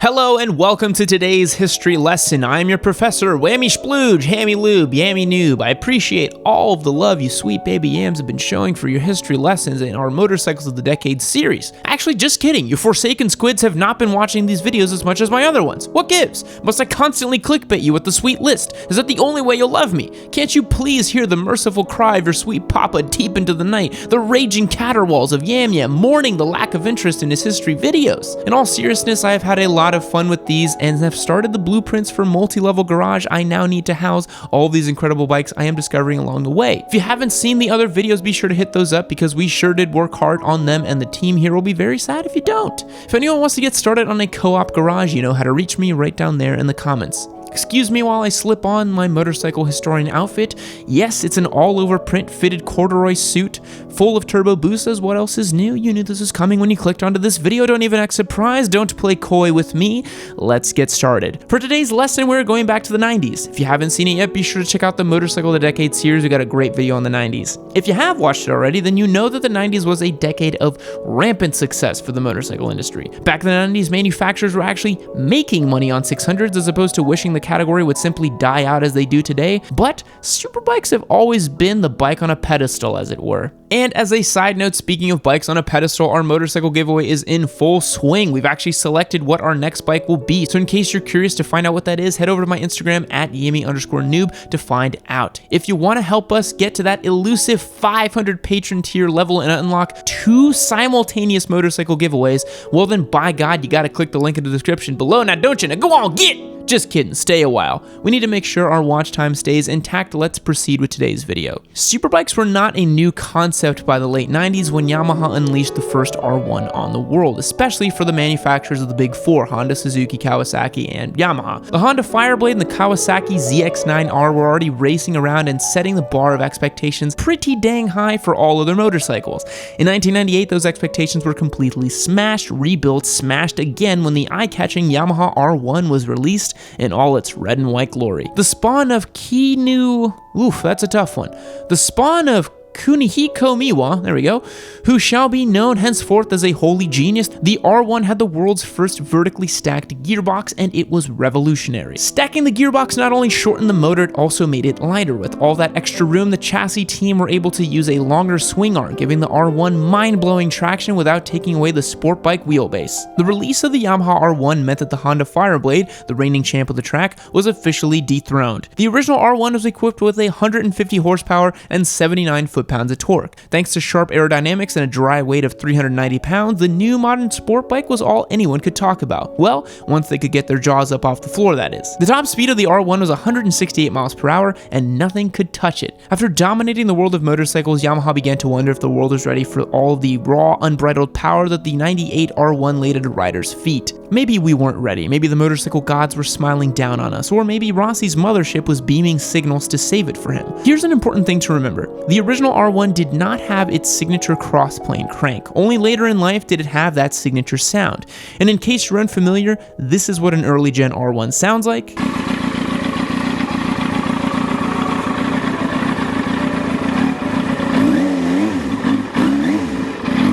Hello and welcome to today's history lesson. I'm your professor, Whammy Splooge, Hammy Lube, Yammie Noob. I appreciate all of the love you sweet baby yams have been showing for your history lessons in our Motorcycles of the Decade series. Actually, just kidding, you forsaken squids have not been watching these videos as much as my other ones. What gives? Must I constantly clickbait you with the sweet list? Is that the only way you'll love me? Can't you please hear the merciful cry of your sweet papa deep into the night, the raging caterwauls of Yammie mourning the lack of interest in his history videos? In all seriousness, I have had a lot of fun with these and have started the blueprints for multi-level garage I now need to house all these incredible bikes I am discovering along the way. If you haven't seen the other videos, be sure to hit those up because we sure did work hard on them and the team here will be very sad if you don't. If anyone wants to get started on a co-op garage, you know how to reach me right down there in the comments. Excuse me while I slip on my motorcycle historian outfit. Yes, it's an all-over print fitted corduroy suit full of Turbo Busas. What else is new? You knew this was coming when you clicked onto this video. Don't even act surprised. Don't play coy with me. Let's get started. For today's lesson, we're going back to the 90s. If you haven't seen it yet, be sure to check out the Motorcycle of the Decade series. We got a great video on the 90s. If you have watched it already, then you know that the 90s was a decade of rampant success for the motorcycle industry. Back in the 90s, manufacturers were actually making money on 600s as opposed to wishing the category would simply die out as they do today, but superbikes have always been the bike on a pedestal, as it were. And as a side note, speaking of bikes on a pedestal, our motorcycle giveaway is in full swing. We've actually selected what our next bike will be, so in case you're curious to find out what that is, head over to my Instagram at Yammie_noob to find out. If you want to help us get to that elusive 500 patron tier level and unlock 2 simultaneous motorcycle giveaways, well then by God, you gotta click the link in the description below now, don't you? Now go on, get! Just kidding, stay a while. We need to make sure our watch time stays intact. Let's proceed with today's video. Superbikes were not a new concept by the late 90s when Yamaha unleashed the first R1 on the world, especially for the manufacturers of the big four, Honda, Suzuki, Kawasaki, and Yamaha. The Honda Fireblade and the Kawasaki ZX-9R were already racing around and setting the bar of expectations pretty dang high for all other motorcycles. In 1998, those expectations were completely smashed, rebuilt, smashed again when the eye-catching Yamaha R1 was released in all its red and white glory. The spawn of that's a tough one. The spawn of Kunihiko Miwa, there we go, who shall be known henceforth as a holy genius, the R1 had the world's first vertically stacked gearbox, and it was revolutionary. Stacking the gearbox not only shortened the motor, it also made it lighter. With all that extra room, the chassis team were able to use a longer swing arm, giving the R1 mind-blowing traction without taking away the sport bike wheelbase. The release of the Yamaha R1 meant that the Honda Fireblade, the reigning champ of the track, was officially dethroned. The original R1 was equipped with 150 horsepower and 79 foot-pounds of torque. Thanks to sharp aerodynamics and a dry weight of 390 pounds, the new modern sport bike was all anyone could talk about. Well, once they could get their jaws up off the floor, that is. The top speed of the R1 was 168 miles per hour, and nothing could touch it. After dominating the world of motorcycles, Yamaha began to wonder if the world was ready for all the raw, unbridled power that the 98 R1 laid at a rider's feet. Maybe we weren't ready, maybe the motorcycle gods were smiling down on us, or maybe Rossi's mothership was beaming signals to save it for him. Here's an important thing to remember. The original R1 did not have its signature cross-plane crank. Only later in life did it have that signature sound. And in case you're unfamiliar, this is what an early gen R1 sounds like.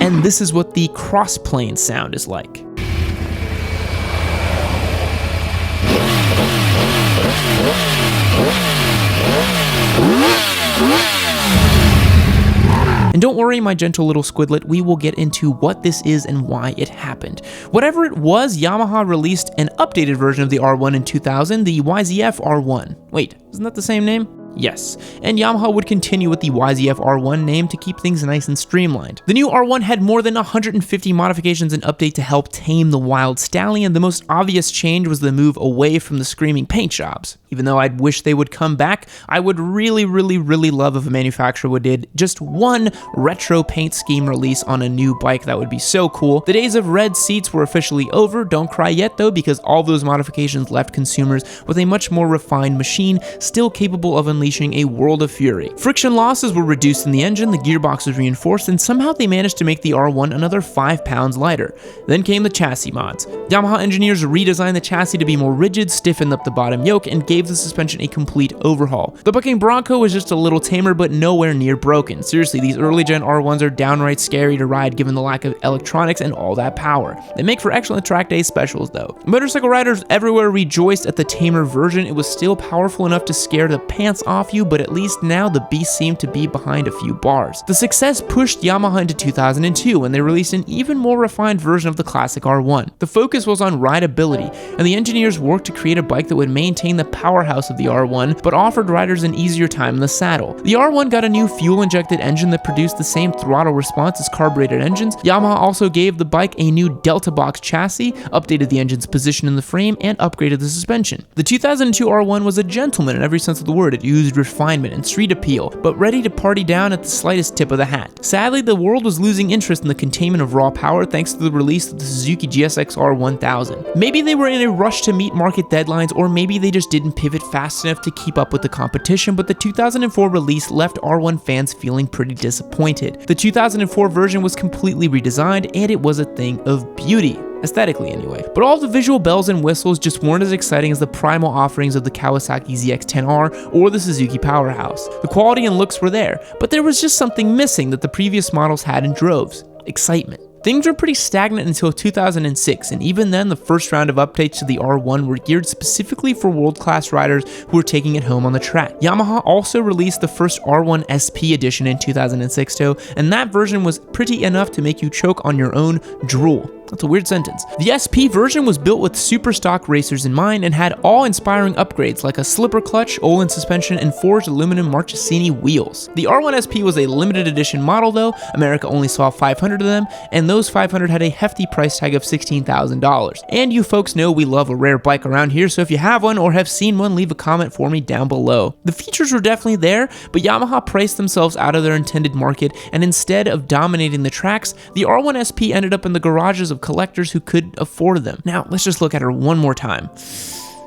And this is what the cross-plane sound is like. And don't worry, my gentle little squidlet, we will get into what this is and why it happened. Whatever it was, Yamaha released an updated version of the R1 in 2000, the YZF R1. Wait, isn't that the same name? Yes, and Yamaha would continue with the YZF R1 name to keep things nice and streamlined. The new R1 had more than 150 modifications and updates to help tame the wild stallion. The most obvious change was the move away from the screaming paint jobs. Even though I'd wish they would come back, I would really love if a manufacturer would did just one retro paint scheme release on a new bike. That would be so cool. The days of red seats were officially over. Don't cry yet though, because all those modifications left consumers with a much more refined machine, still capable of unleashing unleashing a world of fury. Friction losses were reduced in the engine, the gearbox was reinforced, and somehow they managed to make the R1 another 5 pounds lighter. Then came the chassis mods. Yamaha engineers redesigned the chassis to be more rigid, stiffened up the bottom yoke, and gave the suspension a complete overhaul. The bucking Bronco was just a little tamer, but nowhere near broken. Seriously, these early gen R1s are downright scary to ride given the lack of electronics and all that power. They make for excellent track day specials though. Motorcycle riders everywhere rejoiced at the tamer version. It was still powerful enough to scare the pants off you, but at least now the beast seemed to be behind a few bars. The success pushed Yamaha into 2002 when they released an even more refined version of the classic R1. The focus was on rideability, and the engineers worked to create a bike that would maintain the powerhouse of the R1, but offered riders an easier time in the saddle. The R1 got a new fuel-injected engine that produced the same throttle response as carbureted engines. Yamaha also gave the bike a new Delta Box chassis, updated the engine's position in the frame, and upgraded the suspension. The 2002 R1 was a gentleman in every sense of the word. It used refinement and street appeal, but ready to party down at the slightest tip of the hat. Sadly, the world was losing interest in the containment of raw power thanks to the release of the Suzuki GSX-R 1000. Maybe they were in a rush to meet market deadlines, or maybe they just didn't pivot fast enough to keep up with the competition, but the 2004 release left R1 fans feeling pretty disappointed. The 2004 version was completely redesigned, and it was a thing of beauty. Aesthetically anyway. But all the visual bells and whistles just weren't as exciting as the primal offerings of the Kawasaki ZX-10R or the Suzuki Powerhouse. The quality and looks were there, but there was just something missing that the previous models had in droves: excitement. Things were pretty stagnant until 2006, and even then the first round of updates to the R1 were geared specifically for world-class riders who were taking it home on the track. Yamaha also released the first R1 SP edition in 2006 though, and that version was pretty enough to make you choke on your own drool. That's a weird sentence. The SP version was built with super stock racers in mind and had awe-inspiring upgrades like a slipper clutch, Olin suspension, and forged aluminum Marchesini wheels. The R1 SP was a limited edition model though. America only saw 500 of them, and those 500 had a hefty price tag of $16,000. And you folks know we love a rare bike around here, so if you have one or have seen one, leave a comment for me down below. The features were definitely there, but Yamaha priced themselves out of their intended market, and instead of dominating the tracks, the R1 SP ended up in the garages of collectors who could afford them. Now, let's just look at her one more time.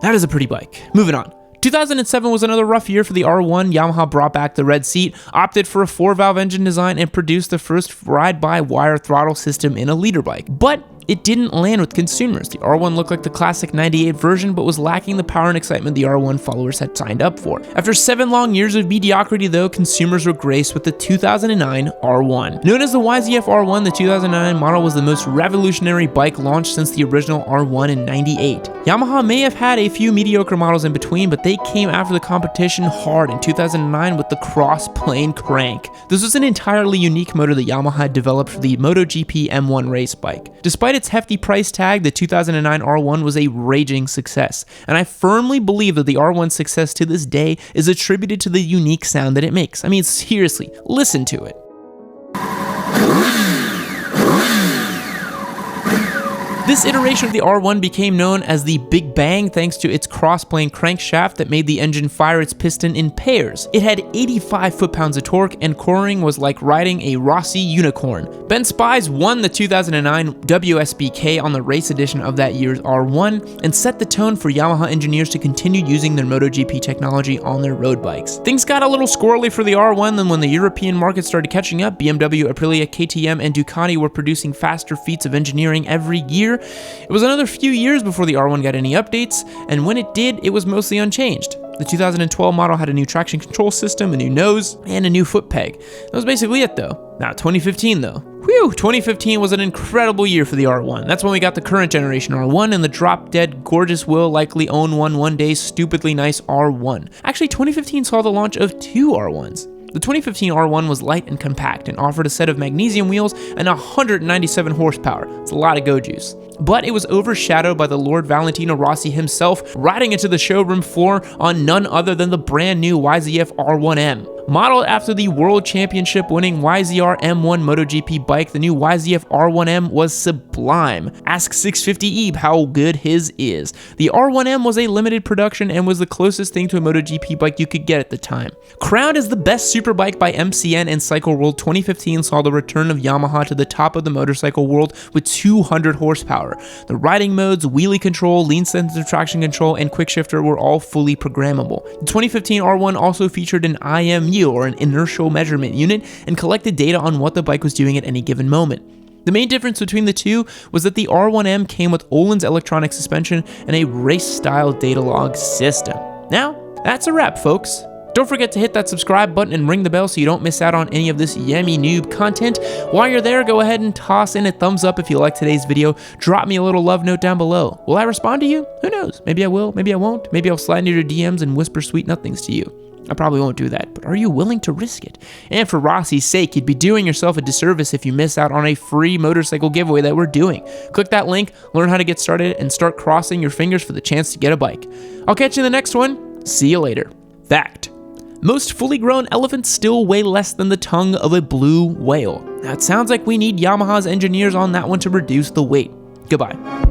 That is a pretty bike. Moving on. 2007 was another rough year for the R1. Yamaha brought back the red seat, opted for a 4-valve engine design, and produced the first ride-by-wire throttle system in a leader bike. But it didn't land with consumers. The R1 looked like the classic 98 version, but was lacking the power and excitement the R1 followers had signed up for. After 7 long years of mediocrity though, consumers were graced with the 2009 R1. Known as the YZF R1, the 2009 model was the most revolutionary bike launched since the original R1 in 98. Yamaha may have had a few mediocre models in between, but they came after the competition hard in 2009 with the cross-plane crank. This was an entirely unique motor that Yamaha had developed for the MotoGP M1 race bike. Despite its hefty price tag, the 2009 R1 was a raging success, and I firmly believe that the R1's success to this day is attributed to the unique sound that it makes. I mean, seriously, listen to it. This iteration of the R1 became known as the Big Bang thanks to its cross-plane crankshaft that made the engine fire its piston in pairs. It had 85 foot-pounds of torque, and coring was like riding a Rossi unicorn. Ben Spies won the 2009 WSBK on the race edition of that year's R1 and set the tone for Yamaha engineers to continue using their MotoGP technology on their road bikes. Things got a little squirrely for the R1, then when the European market started catching up, BMW, Aprilia, KTM, and Ducati were producing faster feats of engineering every year. It was another few years before the R1 got any updates, and when it did, it was mostly unchanged. The 2012 model had a new traction control system, a new nose, and a new foot peg. That was basically it though. Now 2015 though. Whew, 2015 was an incredible year for the R1. That's when we got the current generation R1 and the drop-dead gorgeous will likely own one day stupidly nice R1. Actually, 2015 saw the launch of 2 R1s. The 2015 R1 was light and compact and offered a set of magnesium wheels and 197 horsepower. It's a lot of go juice. But it was overshadowed by the Lord Valentino Rossi himself riding into the showroom floor on none other than the brand new YZF R1M. Modeled after the World Championship winning YZR M1 MotoGP bike, the new YZF R1M was sublime. Ask 650E how good his is. The R1M was a limited production and was the closest thing to a MotoGP bike you could get at the time. Crowned as the best superbike by MCN and Cycle World, 2015 saw the return of Yamaha to the top of the motorcycle world with 200 horsepower. horsepower. The riding modes, wheelie control, lean sensitive traction control, and quick shifter were all fully programmable. The 2015 R1 also featured an IMU, or an inertial measurement unit, and collected data on what the bike was doing at any given moment. The main difference between the two was that the R1M came with Öhlins electronic suspension and a race-style data log system. Now, that's a wrap, folks. Don't forget to hit that subscribe button and ring the bell so you don't miss out on any of this Yammie noob content. While you're there, go ahead and toss in a thumbs up if you like today's video. Drop me a little love note down below. Will I respond to you? Who knows? Maybe I will, maybe I won't. Maybe I'll slide into your DMs and whisper sweet nothings to you. I probably won't do that, but are you willing to risk it? And for Rossi's sake, you'd be doing yourself a disservice if you miss out on a free motorcycle giveaway that we're doing. Click that link, learn how to get started, and start crossing your fingers for the chance to get a bike. I'll catch you in the next one. See you later. Fact: most fully grown elephants still weigh less than the tongue of a blue whale. Now, it sounds like we need Yamaha's engineers on that one to reduce the weight. Goodbye.